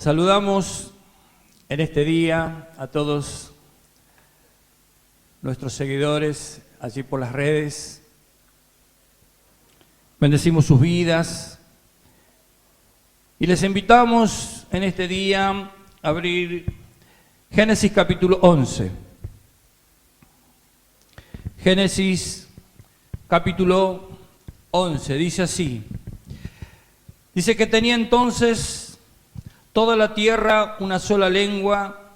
Saludamos en este día a todos nuestros seguidores allí por las redes. Bendecimos sus vidas y les invitamos en este día a abrir Génesis capítulo 11. Génesis capítulo 11, dice así. Dice que tenía entonces toda la tierra una sola lengua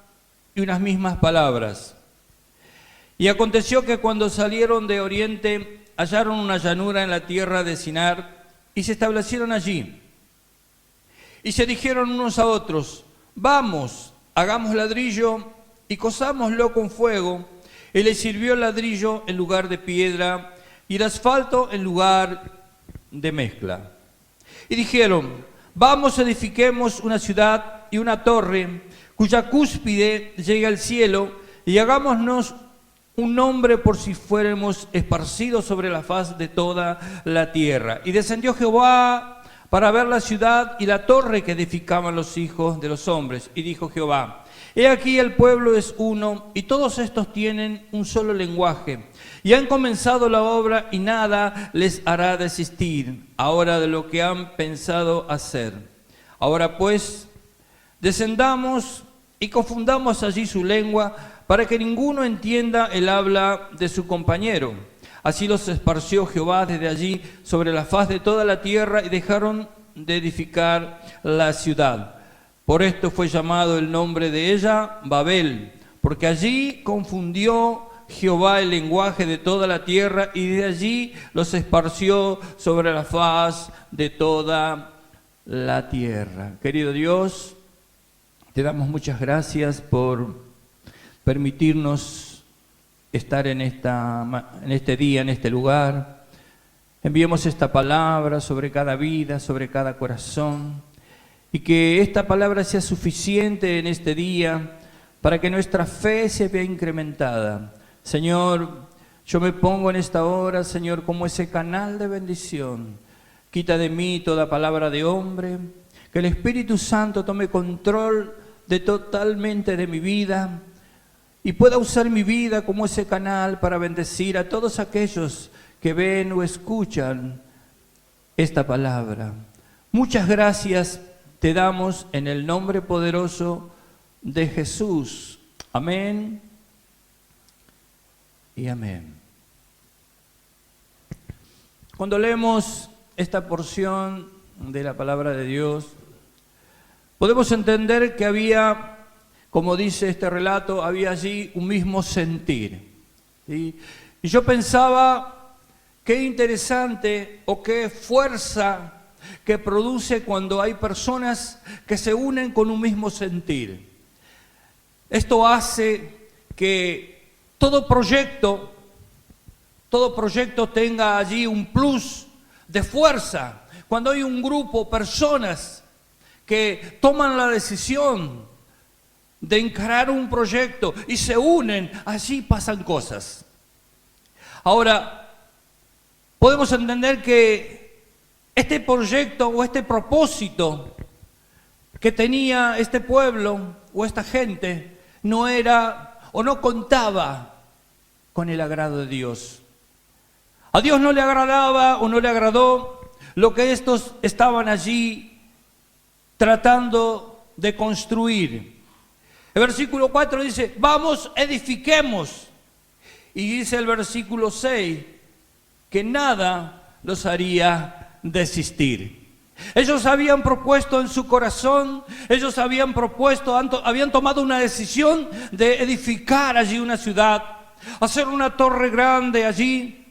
y unas mismas palabras. Y aconteció que cuando salieron de oriente, hallaron una llanura en la tierra de Sinar y se establecieron allí. Y se dijeron unos a otros: vamos, hagamos ladrillo y cosámoslo con fuego. Y les sirvió el ladrillo en lugar de piedra y el asfalto en lugar de mezcla. Y dijeron: vamos, edifiquemos una ciudad y una torre cuya cúspide llegue al cielo y hagámonos un nombre por si fuéramos esparcidos sobre la faz de toda la tierra. Y descendió Jehová para ver la ciudad y la torre que edificaban los hijos de los hombres. Y dijo Jehová: he aquí el pueblo es uno y todos estos tienen un solo lenguaje. Y han comenzado la obra y nada les hará desistir ahora de lo que han pensado hacer. Ahora pues, descendamos y confundamos allí su lengua para que ninguno entienda el habla de su compañero. Así los esparció Jehová desde allí sobre la faz de toda la tierra y dejaron de edificar la ciudad. Por esto fue llamado el nombre de ella Babel, porque allí confundió Jehová el lenguaje de toda la tierra y de allí los esparció sobre la faz de toda la tierra. Querido Dios, te damos muchas gracias por permitirnos estar en este día, en este lugar. Enviemos esta palabra sobre cada vida, sobre cada corazón, y que esta palabra sea suficiente en este día para que nuestra fe se vea incrementada. Señor, yo me pongo en esta hora, Señor, como ese canal de bendición. Quita de mí toda palabra de hombre, que el Espíritu Santo tome control totalmente de mi vida y pueda usar mi vida como ese canal para bendecir a todos aquellos que ven o escuchan esta palabra. Muchas gracias te damos en el nombre poderoso de Jesús. Amén y amén. Cuando leemos esta porción de la palabra de Dios, podemos entender que había, como dice este relato, había allí un mismo sentir, ¿sí? Y yo pensaba, qué interesante o qué fuerza que produce cuando hay personas que se unen con un mismo sentir. Esto hace que todo proyecto tenga allí un plus de fuerza. Cuando hay un grupo, personas que toman la decisión de encarar un proyecto y se unen, así pasan cosas. Ahora, podemos entender que este proyecto o este propósito que tenía este pueblo o esta gente no era o no contaba con el agrado de Dios. A Dios no le agradaba o no le agradó lo que estos estaban allí tratando de construir. El versículo 4 dice: vamos, edifiquemos. Y dice el versículo 6 que nada los haría desistir. Ellos habían propuesto en su corazón, ellos habían tomado una decisión de edificar allí una ciudad, hacer una torre grande allí.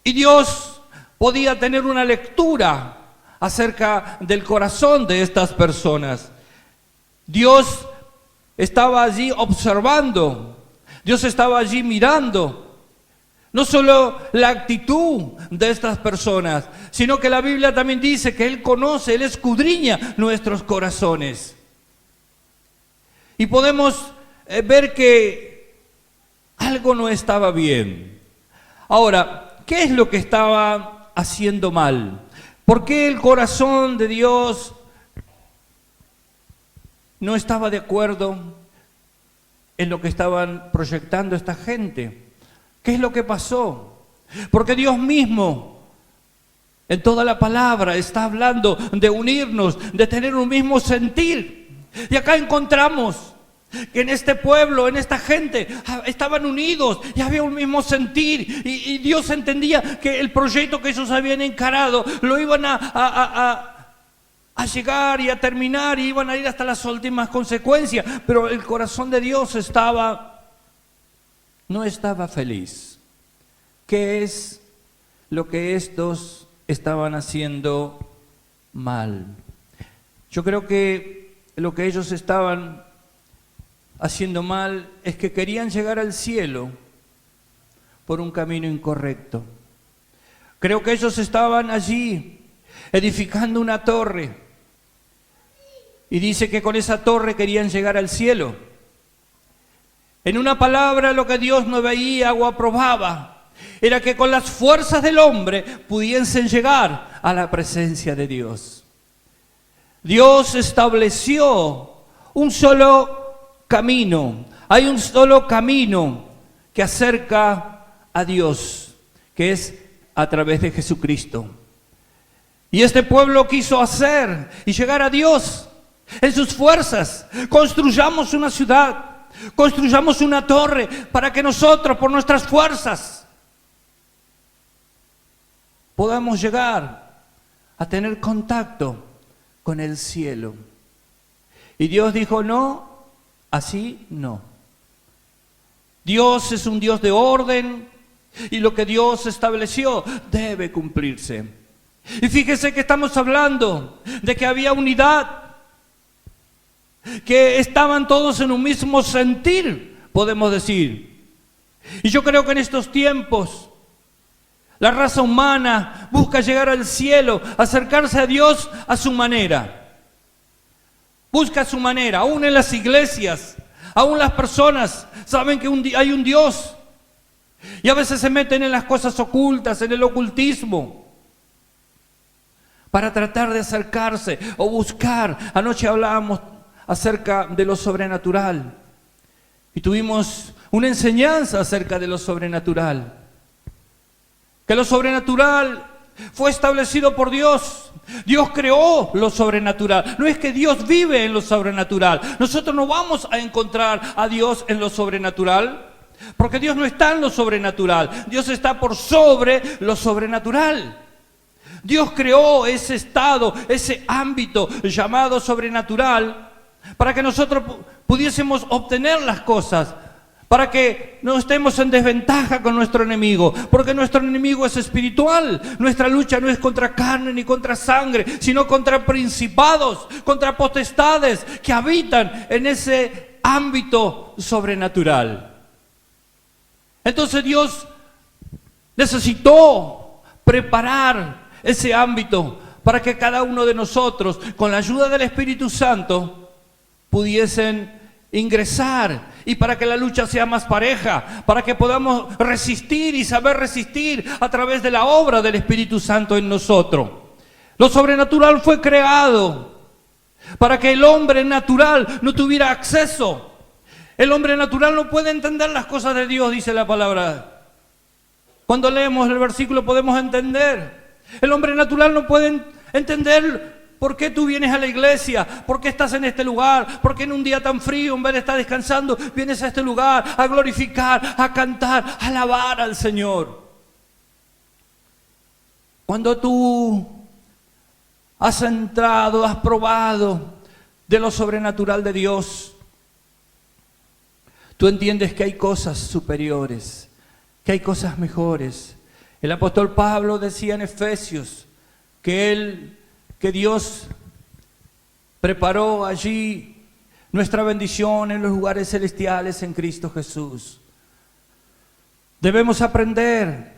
Y Dios podía tener una lectura acerca del corazón de estas personas. Dios estaba allí observando, Dios estaba allí mirando. No solo la actitud de estas personas, sino que la Biblia también dice que Él conoce, Él escudriña nuestros corazones. Y podemos ver que algo no estaba bien. Ahora, ¿qué es lo que estaba haciendo mal? ¿Por qué el corazón de Dios no estaba de acuerdo en lo que estaban proyectando esta gente. ¿Qué es lo que pasó? Porque Dios mismo, en toda la palabra, está hablando de unirnos, de tener un mismo sentir. Y acá encontramos que en este pueblo, en esta gente, estaban unidos y había un mismo sentir. Y Dios entendía que el proyecto que ellos habían encarado lo iban a llegar y a terminar, y iban a ir hasta las últimas consecuencias. Pero el corazón de Dios no estaba feliz. ¿Qué es lo que estos estaban haciendo mal? Yo creo que lo que ellos estaban haciendo mal es que querían llegar al cielo por un camino incorrecto. Creo que ellos estaban allí edificando una torre y dice que con esa torre querían llegar al cielo. En una palabra, lo que Dios no veía o aprobaba era que con las fuerzas del hombre pudiesen llegar a la presencia de Dios. Dios estableció un solo camino. Hay un solo camino que acerca a Dios, que es a través de Jesucristo. Y este pueblo quiso hacer y llegar a Dios en sus fuerzas. Construyamos una ciudad, construyamos una torre para que nosotros, por nuestras fuerzas, podamos llegar a tener contacto con el cielo. Y Dios dijo, no, así no. Dios es un Dios de orden y lo que Dios estableció debe cumplirse. Y fíjese que estamos hablando de que había unidad, que estaban todos en un mismo sentir, podemos decir. Y yo creo que en estos tiempos la raza humana busca llegar al cielo, acercarse a Dios a su manera. Busca su manera, aún en las iglesias, aún las personas saben que hay un Dios. Y a veces se meten en las cosas ocultas, en el ocultismo, para tratar de acercarse o buscar. Anoche hablábamos acerca de lo sobrenatural y tuvimos una enseñanza acerca de lo sobrenatural. Que lo sobrenatural fue establecido por Dios. Dios creó lo sobrenatural. No es que Dios vive en lo sobrenatural. Nosotros no vamos a encontrar a Dios en lo sobrenatural, porque Dios no está en lo sobrenatural. Dios está por sobre lo sobrenatural. Dios creó ese estado, ese ámbito llamado sobrenatural, para que nosotros pudiésemos obtener las cosas, para que no estemos en desventaja con nuestro enemigo, porque nuestro enemigo es espiritual. Nuestra lucha no es contra carne ni contra sangre, sino contra principados, contra potestades que habitan en ese ámbito sobrenatural. Entonces Dios necesitó preparar ese ámbito para que cada uno de nosotros, con la ayuda del Espíritu Santo, pudiesen ingresar, y para que la lucha sea más pareja, para que podamos resistir y saber resistir a través de la obra del Espíritu Santo en nosotros. Lo sobrenatural fue creado para que el hombre natural no tuviera acceso. El hombre natural no puede entender las cosas de Dios, dice la palabra. Cuando leemos el versículo podemos entender. El hombre natural no puede entender por qué tú vienes a la iglesia, por qué estás en este lugar, por qué en un día tan frío, en vez de estar descansando, vienes a este lugar a glorificar, a cantar, a alabar al Señor. Cuando tú has entrado, has probado de lo sobrenatural de Dios, tú entiendes que hay cosas superiores, que hay cosas mejores. El apóstol Pablo decía en Efesios que Dios preparó allí nuestra bendición en los lugares celestiales en Cristo Jesús. Debemos aprender,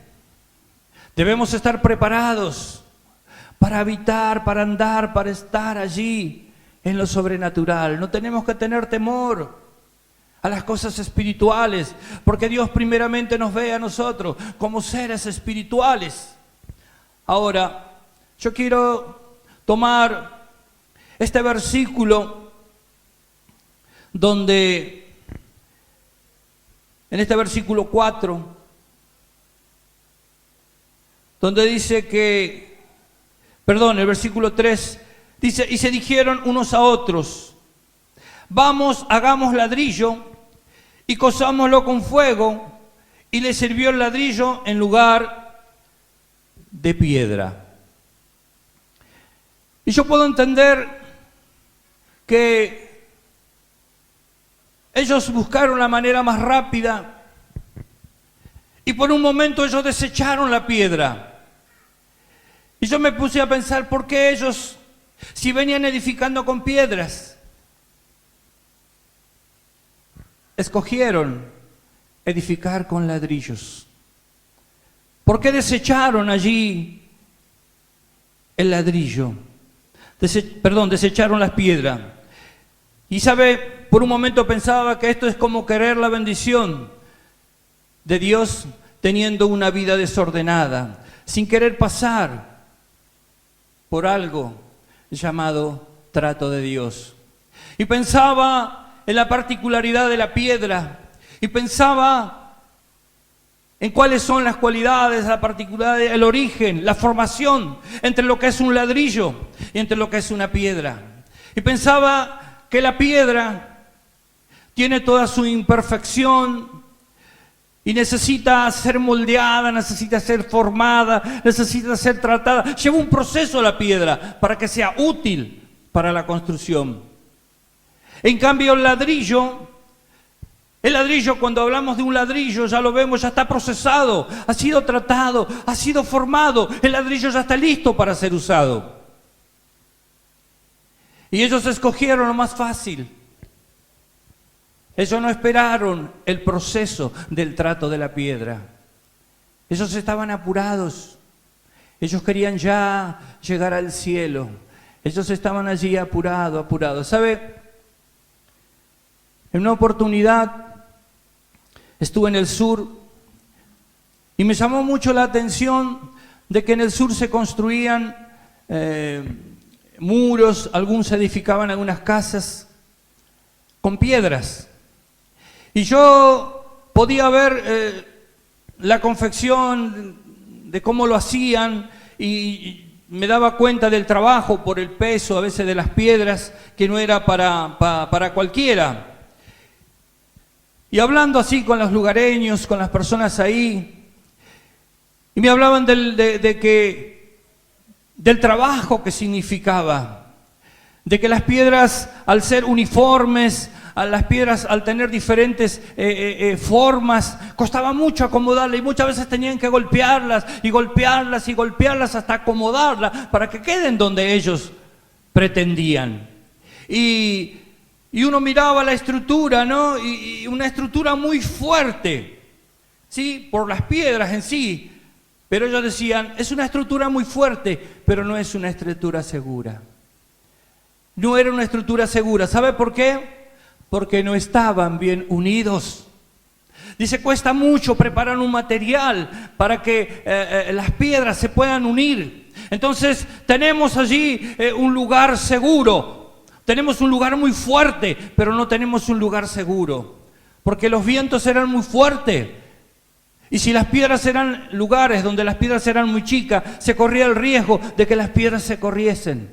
debemos estar preparados para habitar, para andar, para estar allí en lo sobrenatural. No tenemos que tener temor a las cosas espirituales, porque Dios primeramente nos ve a nosotros como seres espirituales. Ahora, yo quiero tomar este versículo donde en este versículo 4, donde dice que, perdón, el versículo 3, dice, y se dijeron unos a otros, vamos, hagamos ladrillo y cozámoslo con fuego, y le sirvió el ladrillo en lugar de piedra. Y yo puedo entender que ellos buscaron la manera más rápida y por un momento ellos desecharon la piedra. Y yo me puse a pensar, ¿por qué ellos, si venían edificando con piedras, escogieron edificar con ladrillos? ¿Por qué desecharon allí el ladrillo? Desecharon las piedras. Y sabe, por un momento pensaba que esto es como querer la bendición de Dios teniendo una vida desordenada, sin querer pasar por algo llamado trato de Dios. Y pensaba en la particularidad de la piedra, y pensaba en cuáles son las cualidades, la particularidad, el origen, la formación entre lo que es un ladrillo y entre lo que es una piedra. Y pensaba que la piedra tiene toda su imperfección y necesita ser moldeada, necesita ser formada, necesita ser tratada. Lleva un proceso la piedra para que sea útil para la construcción. En cambio, el ladrillo, cuando hablamos de un ladrillo, ya lo vemos, ya está procesado, ha sido tratado, ha sido formado. El ladrillo ya está listo para ser usado. Y ellos escogieron lo más fácil. Ellos no esperaron el proceso del trato de la piedra. Ellos estaban apurados. Ellos querían ya llegar al cielo. Ellos estaban allí apurados. ¿Sabe? En una oportunidad estuve en el sur y me llamó mucho la atención de que en el sur se construían muros, algunos edificaban algunas casas con piedras. Y yo podía ver la confección de cómo lo hacían y me daba cuenta del trabajo por el peso a veces de las piedras, que no era para cualquiera. Y hablando así con los lugareños, con las personas ahí, y me hablaban del trabajo que significaba, de que las piedras al ser uniformes, las piedras al tener diferentes formas, costaba mucho acomodarlas y muchas veces tenían que golpearlas y golpearlas y golpearlas hasta acomodarlas para que queden donde ellos pretendían. Y uno miraba la estructura, ¿no? Y una estructura muy fuerte, ¿sí? Por las piedras en sí. Pero ellos decían, es una estructura muy fuerte, pero no es una estructura segura. No era una estructura segura. ¿Sabe por qué? Porque no estaban bien unidos. Dice, cuesta mucho preparar un material para que las piedras se puedan unir. Entonces, tenemos allí un lugar seguro. Tenemos un lugar muy fuerte, pero no tenemos un lugar seguro, porque los vientos eran muy fuertes. Y si las piedras eran lugares donde las piedras eran muy chicas, se corría el riesgo de que las piedras se corriesen.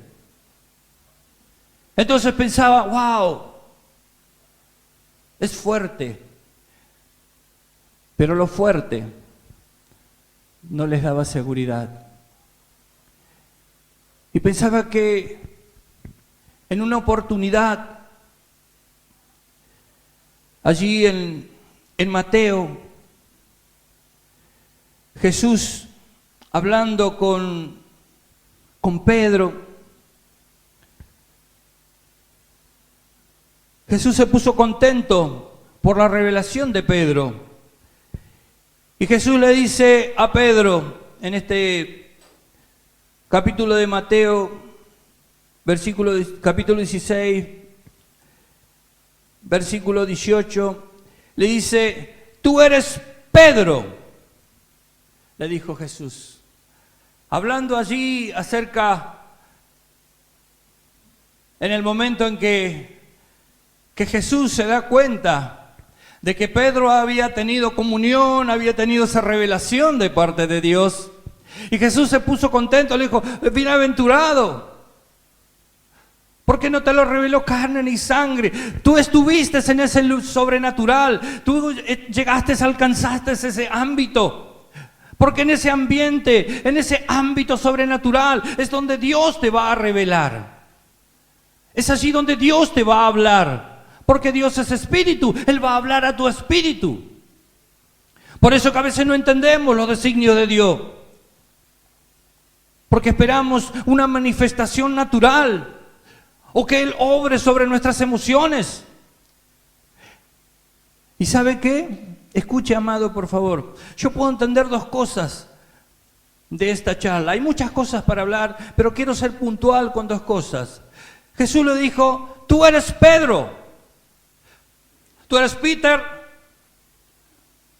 Entonces pensaba, wow, es fuerte, pero lo fuerte no les daba seguridad. Y pensaba que en una oportunidad, allí en Mateo, Jesús hablando con Pedro, Jesús se puso contento por la revelación de Pedro. Y Jesús le dice a Pedro, en este capítulo de Mateo, capítulo 16, versículo 18, le dice, tú eres Pedro, le dijo Jesús. Hablando allí acerca, en el momento en que que Jesús se da cuenta de que Pedro había tenido comunión, había tenido esa revelación de parte de Dios. Y Jesús se puso contento, le dijo, bienaventurado, porque no te lo reveló carne ni sangre. Tú estuviste en ese luz sobrenatural, tú llegaste, alcanzaste ese ámbito. Porque en ese ambiente, en ese ámbito sobrenatural, es donde Dios te va a revelar. Es allí donde Dios te va a hablar. Porque Dios es espíritu, Él va a hablar a tu espíritu. Por eso que a veces no entendemos los designios de Dios. Porque esperamos una manifestación natural. O que Él obre sobre nuestras emociones. ¿Y sabe qué? Escuche, amado, por favor. Yo puedo entender dos cosas de esta charla. Hay muchas cosas para hablar, pero quiero ser puntual con dos cosas. Jesús le dijo, tú eres Pedro. ¿Tú eres Peter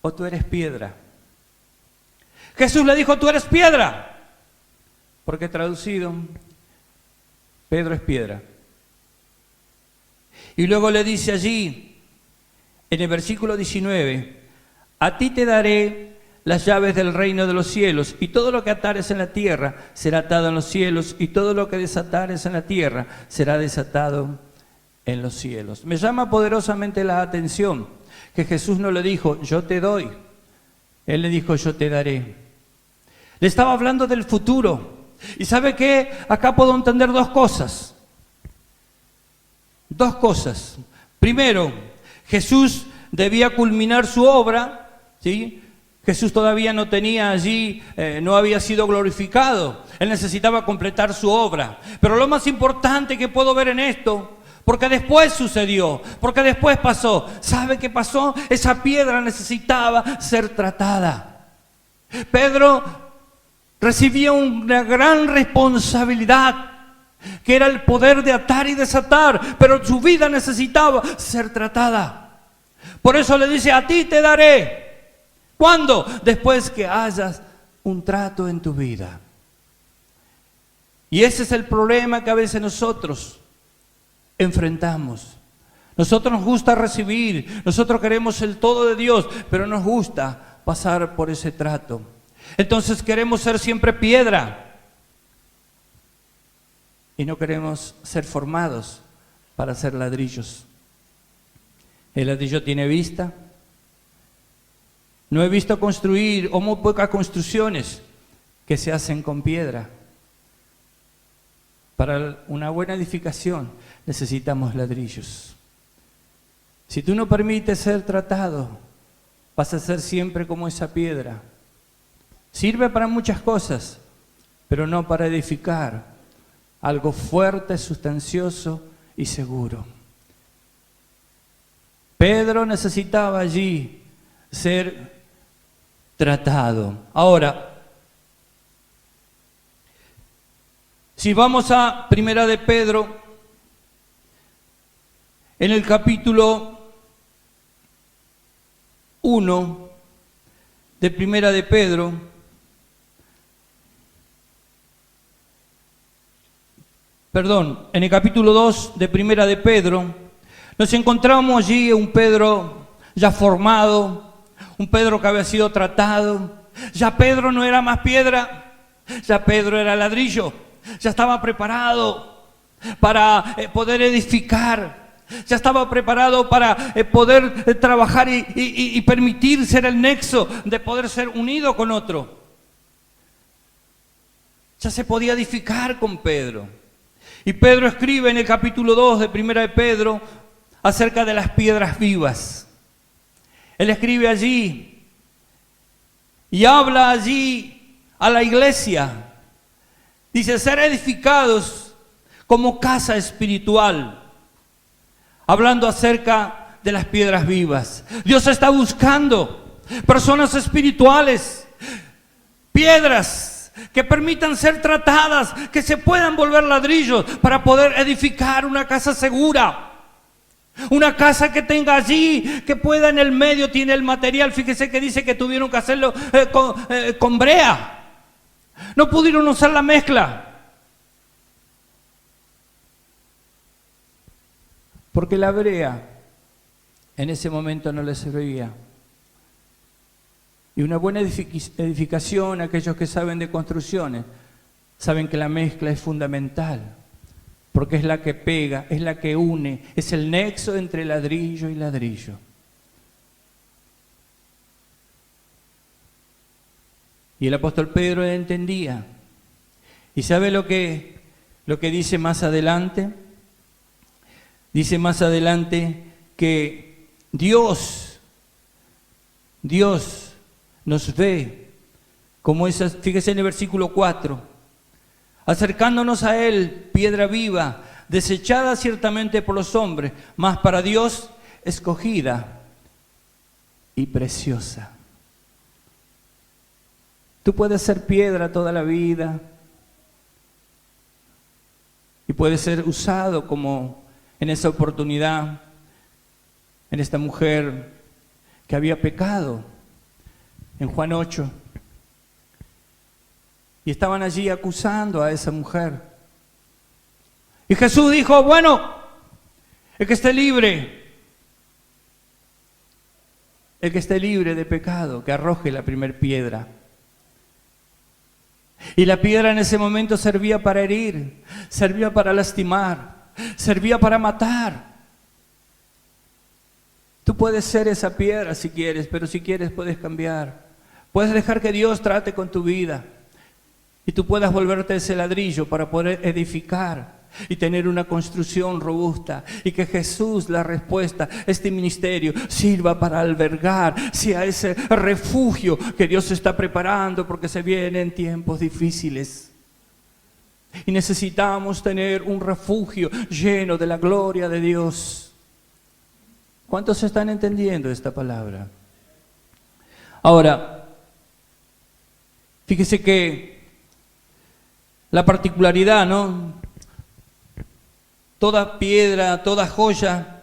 o tú eres piedra? Jesús le dijo, tú eres piedra. Porque traducido, Pedro es piedra. Y luego le dice allí, en el versículo 19, a ti te daré las llaves del reino de los cielos, y todo lo que atares en la tierra será atado en los cielos, y todo lo que desatares en la tierra será desatado en los cielos. Me llama poderosamente la atención que Jesús no le dijo, yo te doy. Él le dijo, yo te daré. Le estaba hablando del futuro. ¿Y sabe qué? Acá puedo entender dos cosas. Dos cosas. Primero, Jesús debía culminar su obra, ¿sí? Jesús todavía no tenía allí, no había sido glorificado. Él necesitaba completar su obra. Pero lo más importante que puedo ver en esto, porque después sucedió, porque después pasó. ¿Sabe qué pasó? Esa piedra necesitaba ser tratada. Pedro recibía una gran responsabilidad, que era el poder de atar y desatar, pero su vida necesitaba ser tratada. Por eso le dice, a ti te daré. ¿Cuándo? Después que hayas un trato en tu vida. Y ese es el problema que a veces nosotros enfrentamos. Nosotros nos gusta recibir, nosotros queremos el todo de Dios, pero nos gusta pasar por ese trato. Entonces queremos ser siempre piedra y no queremos ser formados para ser ladrillos. El ladrillo tiene vista. No he visto construir o muy pocas construcciones que se hacen con piedra. Para una buena edificación necesitamos ladrillos. Si tú no permites ser tratado, vas a ser siempre como esa piedra. Sirve para muchas cosas, pero no para edificar algo fuerte, sustancioso y seguro. Pedro necesitaba allí ser tratado. Ahora, si vamos a Primera de Pedro, en el capítulo 1 de Primera de Pedro, en el capítulo 2 de Primera de Pedro, nos encontramos allí un Pedro ya formado, un Pedro que había sido tratado. Ya Pedro no era más piedra, ya Pedro era ladrillo, ya estaba preparado para poder edificar, ya estaba preparado para poder trabajar y permitir ser el nexo de poder ser unido con otro. Ya se podía edificar con Pedro. Y Pedro escribe en el capítulo 2 de Primera de Pedro acerca de las piedras vivas. Él escribe allí y habla allí a la iglesia. Dice, ser edificados como casa espiritual. Hablando acerca de las piedras vivas. Dios está buscando personas espirituales, piedras que permitan ser tratadas, que se puedan volver ladrillos para poder edificar una casa segura. Una casa que tenga allí, que pueda en el medio, tiene el material. Fíjese que dice que tuvieron que hacerlo con brea. No pudieron usar la mezcla. porque la brea en ese momento no le servía. Y una buena edificación, aquellos que saben de construcciones, saben que la mezcla es fundamental, porque es la que pega, es la que une, es el nexo entre ladrillo y ladrillo. Y el apóstol Pedro entendía. ¿Y sabe lo que dice más adelante? Dice más adelante que Dios nos ve como esas, fíjese en el versículo 4, acercándonos a Él, piedra viva, desechada ciertamente por los hombres, mas para Dios escogida y preciosa. Tú puedes ser piedra toda la vida y puedes ser usado como en esa oportunidad, en esta mujer que había pecado, en Juan 8. Y estaban allí acusando a esa mujer. Y Jesús dijo, bueno, el que esté libre de pecado, que arroje la primer piedra. Y la piedra en ese momento servía para herir, servía para lastimar, servía para matar. Tú puedes ser esa piedra si quieres, pero si quieres puedes cambiar. Puedes dejar que Dios trate con tu vida y tú puedas volverte ese ladrillo para poder edificar y tener una construcción robusta, y que Jesús, la respuesta, este ministerio sirva para albergar, sea ese refugio que Dios está preparando, porque se vienen tiempos difíciles y necesitamos tener un refugio lleno de la gloria de Dios. ¿Cuántos están entendiendo esta palabra? Ahora, fíjese que la particularidad, ¿no? Toda piedra, toda joya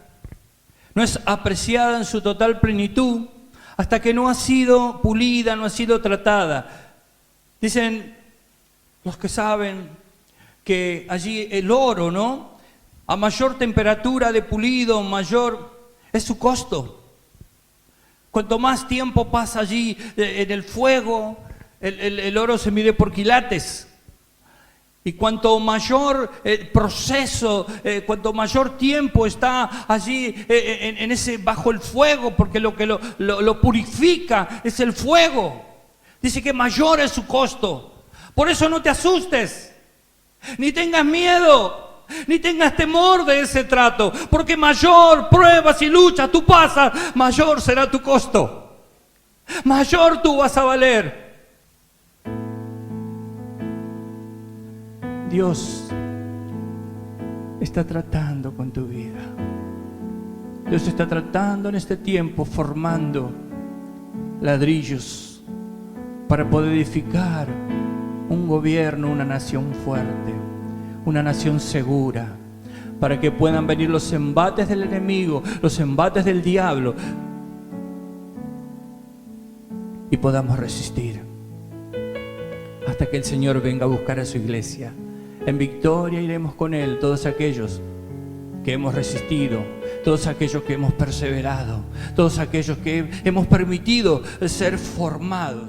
no es apreciada en su total plenitud hasta que no ha sido pulida, no ha sido tratada. Dicen los que saben que allí el oro, ¿no? A mayor temperatura de pulido, mayor es su costo. Cuanto más tiempo pasa allí en el fuego, el oro se mide por quilates. Y cuanto mayor proceso, cuanto mayor tiempo está allí en ese bajo el fuego, porque lo que lo purifica es el fuego. Dice que mayor es su costo. Por eso no te asustes, ni tengas miedo, ni tengas temor de ese trato, porque mayor pruebas y luchas tú pasas, mayor será tu costo. Mayor tú vas a valer. Dios está tratando con tu vida. Dios está tratando en este tiempo, formando ladrillos para poder edificar un gobierno, una nación fuerte, una nación segura, para que puedan venir los embates del enemigo, los embates del diablo, y podamos resistir hasta que el Señor venga a buscar a su iglesia. En victoria iremos con Él, todos aquellos que hemos resistido, todos aquellos que hemos perseverado, todos aquellos que hemos permitido ser formados.